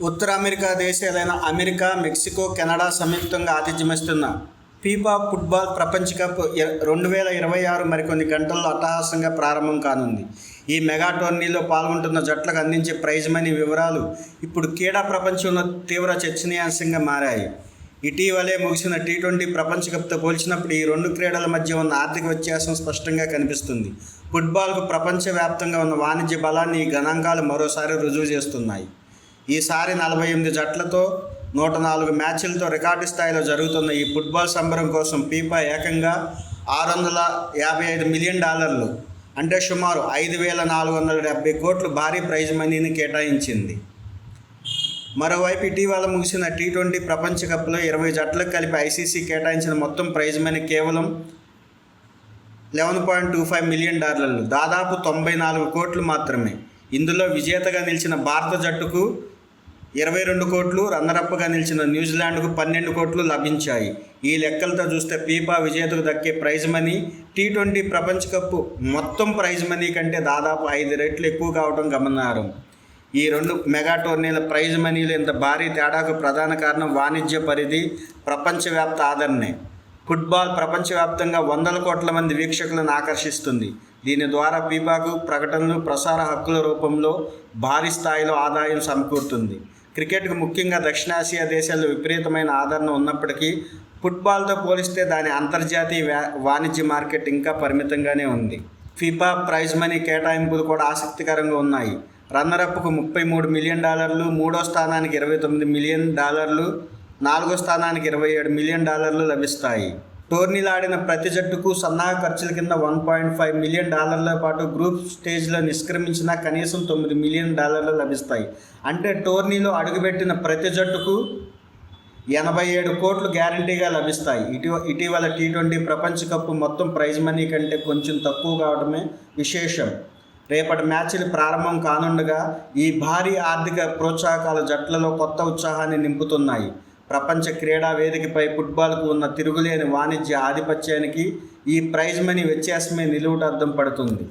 ఉత్తర America దేశాలైన America, Mexico, Canada సంయుక్తంగా ఆతిథ్యమిస్తున్న FIFA football ప్రపంచ cup 2026 మరికొన్ని గంటల్లో అట్టహాసంగా ప్రారంభం కానుంది. ఈ మెగా టోర్నీలో పాల్గొంటున్న జట్లకు అందించే ప్రైజ్ మనీ వివరాలు ఇప్పుడు క్రీడా ప్రపంచంలో తీవ్ర చర్చనీయాంశంగా మారాయి. ఇటీవలే ముగిసిన టీ20 ప్రపంచ కప్తో పోల్చినప్పుడు ఈ రెండు క్రీడల మధ్య ఉన్న ఆర్థిక వ్యత్యాసం స్పష్టంగా కనిపిస్తుంది. ఫుట్బాల్కు ప్రపంచవ్యాప్తంగా ఉన్న వాణిజ్య బలాన్ని ఈ గణాంకాలు మరోసారి రుజువు చేస్తున్నాయి. ఈసారి 48 జట్లతో 104 మ్యాచ్లతో రికార్డు స్థాయిలో జరుగుతున్న ఈ ఫుట్బాల్ సంబరం కోసం ఫీఫా ఏకంగా $655 మిలియన్ అంటే సుమారు 5,470 కోట్లు భారీ ప్రైజ్ మనీని కేటాయించింది. మరోవైపు ఇటీవల ముగిసిన టీ20 ప్రపంచ కప్లో 20 జట్లకు కలిపి ఐసీసీ కేటాయించిన మొత్తం ప్రైజ్ మనీ కేవలం $11.25 మిలియన్, దాదాపు 94 కోట్లు మాత్రమే. ఇందులో విజేతగా నిలిచిన భారత జట్టుకు 22 కోట్లు, రన్నరప్గా నిలిచిన న్యూజిలాండ్కు 12 కోట్లు లభించాయి. ఈ లెక్కలతో చూస్తే ఫీఫా విజేతకు దక్కే ప్రైజ్ మనీ టీ20 ప్రపంచ కప్ మొత్తం ప్రైజ్ మనీ కంటే దాదాపు 5 రెట్లు ఎక్కువ కావడం గమనార్హం. ఈ రెండు మెగా టోర్నీల ప్రైజ్ మనీలు ఇంత భారీ తేడాకు ప్రధాన కారణం వాణిజ్య పరిధి, ప్రపంచవ్యాప్త ఆదరణే. ఫుట్బాల్ ప్రపంచవ్యాప్తంగా వందల కోట్ల మంది వీక్షకులను ఆకర్షిస్తుంది. దీని ద్వారా ఫీఫాకు ప్రకటనలు, ప్రసార హక్కుల రూపంలో భారీ స్థాయిలో ఆదాయం సమకూరుతుంది. క్రికెట్కు ముఖ్యంగా దక్షిణాసియా దేశాల్లో విపరీతమైన ఆదరణ ఉన్నప్పటికీ ఫుట్బాల్తో పోలిస్తే దాని అంతర్జాతీయ వాణిజ్య మార్కెట్ ఇంకా పరిమితంగానే ఉంది. ఫీఫా ప్రైజ్ మనీ కేటాయింపులు కూడా ఆసక్తికరంగా ఉన్నాయి. రన్నరప్కు $33 మిలియన్, మూడో స్థానానికి $29 మిలియన్, నాలుగో స్థానానికి $27 మిలియన్ లభిస్తాయి. టోర్నీలు ఆడిన ప్రతి జట్టుకు సన్నాహ ఖర్చుల కింద $1.5 మిలియన్ పాటు గ్రూప్ స్టేజ్లో నిష్క్రమించిన కనీసం $9 మిలియన్ లభిస్తాయి. అంటే టోర్నీలో అడుగుపెట్టిన ప్రతి జట్టుకు 87 కోట్లు గ్యారంటీగా లభిస్తాయి. ఇటీవల టీ20 ప్రపంచ కప్ మొత్తం ప్రైజ్ మనీ కంటే కొంచెం తక్కువ కావడమే విశేషం. రేపటి మ్యాచ్లు ప్రారంభం కానుండగా ఈ భారీ ఆర్థిక ప్రోత్సాహకాల జట్లలో కొత్త ఉత్సాహాన్ని నింపుతున్నాయి. ప్రపంచ క్రీడా వేదికపై ఫుట్బాల్కు ఉన్న తిరుగులేని వాణిజ్య ఆధిపత్యానికి ఈ ప్రైజ్ మనీ వ్యత్యాసమే నిలువుటద్దం పడుతుంది.